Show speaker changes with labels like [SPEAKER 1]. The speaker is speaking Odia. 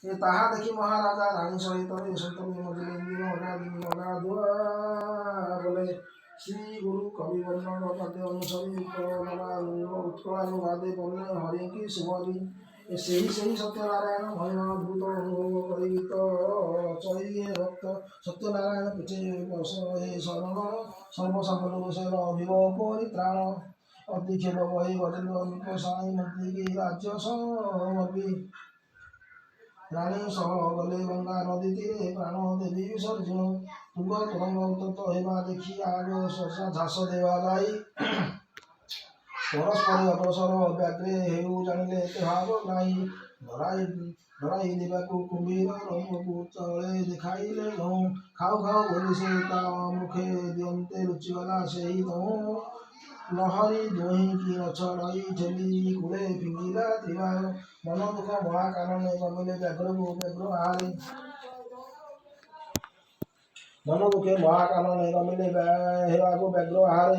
[SPEAKER 1] ଏ ତାହା ଦେଖି ମହାରାଜା ରାଣୀ ସହିତ ଏ ସନ୍ତତି ମଝିରେ ଇନ୍ଦିର ଅଗାଧୁଆ ବୋଲେ ଶ୍ରୀ ଗୁରୁ କବି ବର୍ଣ୍ଣନ ପାଦ୍ୟ ଅନୁସରି ଉତ୍କଳାନୁବାଦେ ବନେ ହରିକି ଶୁଭରି ସେହି ସତ୍ୟନାରାୟଣ ମହିମା ଅଦ୍ଭୁତ ଅନୁଭବ କରି ଗୀତ ଚଳିଏ ଭକ୍ତ ସତ୍ୟନାରାୟଣ ପିଠେ ବସ ଏ ଶରଣ ସର୍ବସମ୍ପଦ ବିଷୟର ଅଭିଭବ ପରିତ୍ରାଣ ଅଧିକ୍ଷେପ ବହି ଗଜେନ୍ଦ୍ର ସାଇ ମନ୍ତ୍ରୀ କି ରାଜ୍ୟ ସମର୍ପି ରାଣୀ ସହ ଗଲେ ଗଙ୍ଗା ନଦୀ ତୀରେ ପ୍ରାଣ ଦେବୀ ବିସର୍ଜନ ତୁଙ୍ଗ ତୁରଙ୍ଗ ଉତ୍ତପ୍ତ ହେବା ଦେଖି ଆଗ ଝାସ ଦେବା ଯାଇ ପରସ୍ପର ଅଗ୍ରସର ବ୍ୟାଗ୍ରେ ହେଉ ଜାଣିଲେ ଏତେ ଭାବ ନାହିଁ ଧରାଇ ଦେବାକୁ କୁମ୍ଭୀର ରଙ୍ଗକୁ ତଳେ ଦେଖାଇଲେ ଧଉଁ ଖାଉ ଖାଉ ବୋଲି ସେ ତା ମୁଖେ ଦିଅନ୍ତେ ଲୁଚିଗଲା ସେହି ଧଉଁ ଲହରୀ ଦୁହିଁକି ନଛଡ଼ାଇ ଠେଲି କୂଳେ ଫିଙ୍ଗିଲା ତ୍ରିବାହ ମନ ଦୁଃଖ ମହା କାରଣେ କମିଲେ ବ୍ୟାଘ୍ରକୁ ବ୍ୟାଘ୍ର ଆହାରେ ମନ ଦୁଃଖେ ମହା କାରଣେ କମିଲେ ହେବାକୁ ବ୍ୟାଘ୍ର ଆହାରେ